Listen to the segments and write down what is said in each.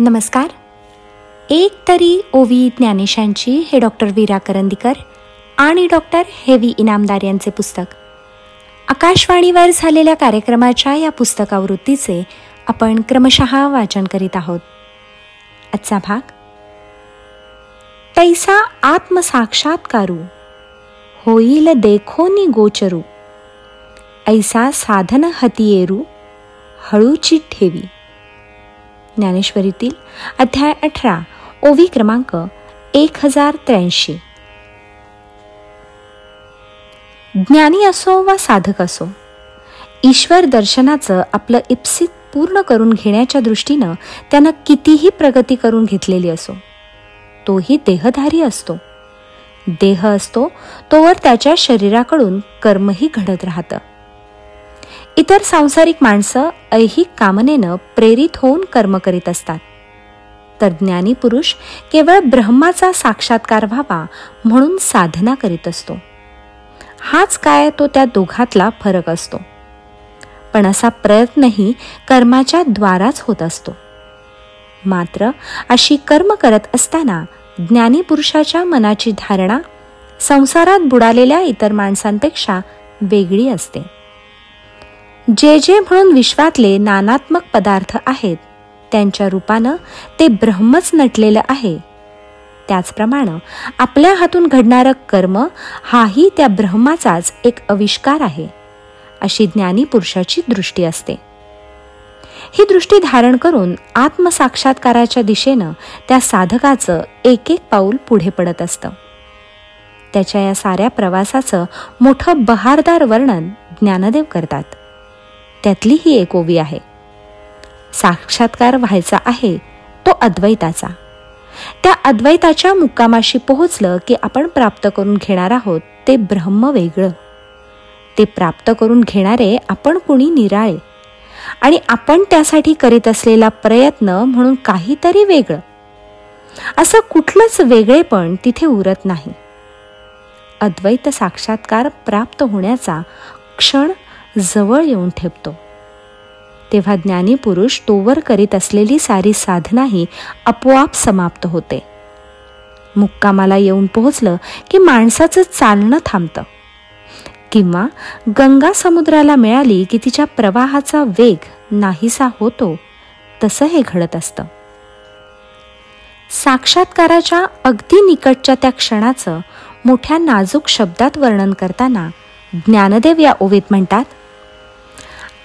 नमस्कार. एक तरी ओवी ज्ञानेशांची हे डॉक्टर वीरा करंदीकर आणि डॉक्टर हेवी इनामदार यांचे पुस्तक. आकाशवाणीवर झालेल्या कार्यक्रमाच्या या पुस्तकावृत्तीचे आपण क्रमशः वाचन करीत आहोत. आजचा भाग, तैसा आत्मसाक्षात्कारू होईल देखोनी गोचरू, ऐसा साधन हतियेरू हळूची ठेवी. ज्ञानेश्वरीतील अध्याय 18, ओवी क्रमांक 1083. ज्ञानी असो वा साधक असो, ईश्वर दर्शनाचं आपलं इप्सित पूर्ण करून घेण्याच्या दृष्टीनं त्यानं कितीही प्रगती करून घेतलेली असो, तोही देहधारी असतो. देह असतो तोवर त्याच्या शरीराकडून कर्मही घडत राहतं. इतर सांसारिक माणसं ऐहिक कामनेनं प्रेरित होऊन कर्म करीत असतात, तर ज्ञानी पुरुष केवळ ब्रह्माचा साक्षात्कार व्हावा म्हणून साधना करीत असतो. हाच काय तो त्या दोघातला फरक असतो. पण असा प्रयत्नही कर्माच्या द्वाराच होत असतो. मात्र अशी कर्म करत असताना ज्ञानी पुरुषाच्या मनाची धारणा संसारात बुडालेल्या इतर माणसांपेक्षा वेगळी असते. जे म्हणून विश्वातले नानात्मक पदार्थ आहेत, त्यांच्या रूपानं ते ब्रह्मच नटलेलं आहे. त्याचप्रमाणे आपल्या हातून घडणारं कर्म हाही त्या ब्रह्माचाच एक आविष्कार आहे, अशी ज्ञानी पुरुषाची दृष्टी असते. ही दृष्टी धारण करून आत्मसाक्षात्काराच्या दिशेनं त्या साधकाचं एक एक पाऊल पुढे पडत असतं. त्याच्या या साऱ्या प्रवासाचं मोठं बहारदार वर्णन ज्ञानदेव करतात. त्यातली ही एक ओवी आहे. साक्षात्कार व्हायचा आहे तो अद्वैताचा. त्या अद्वैताच्या मुक्कामाशी पोहोचलं की आपण प्राप्त करून घेणार आहोत ते ब्रह्म वेगळं. ते प्राप्त करून घेणारे आपण कुणी निराळे, आणि आपण त्यासाठी करीत असलेला प्रयत्न म्हणून काहीतरी वेगळं. असं कुठलंच वेगळेपण तिथे उरत नाही. अद्वैत साक्षात्कार प्राप्त होण्याचा क्षण जवळ येऊन ठेपतो. तेव्हा ज्ञानी पुरुष तोवर करीत असलेली सारी साधनाही आपोआप समाप्त होते. मुक्कामाला येऊन पोहोचलं की माणसाचं चालणं थांबतं, किंवा गंगा समुद्राला मिळाली की तिच्या प्रवाहाचा वेग नाहीसा होतो. तसं हे घडत असतं. साक्षात्काराच्या अगदी निकटच्या त्या क्षणाचं मोठ्या नाजूक शब्दात वर्णन करताना ज्ञानदेव या ओवीत म्हणतात,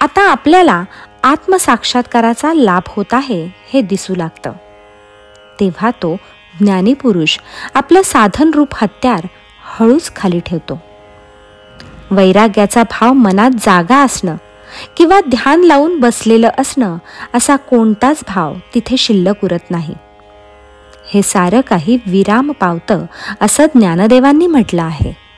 आता आपल्याला आत्मसाक्षात्काराचा लाभ होत आहे हे दिसू लागतं. तेव्हा तो ज्ञानी पुरुष आपलं साधनरूप हत्यार हळूच खाली ठेवतो. वैराग्याचा भाव मनात जागा असणं किंवा ध्यान लावून बसलेलं असणं असा कोणताच भाव तिथे शिल्लक उरत नाही. हे सारं काही विराम पावतं असं ज्ञानदेवांनी म्हटलं आहे.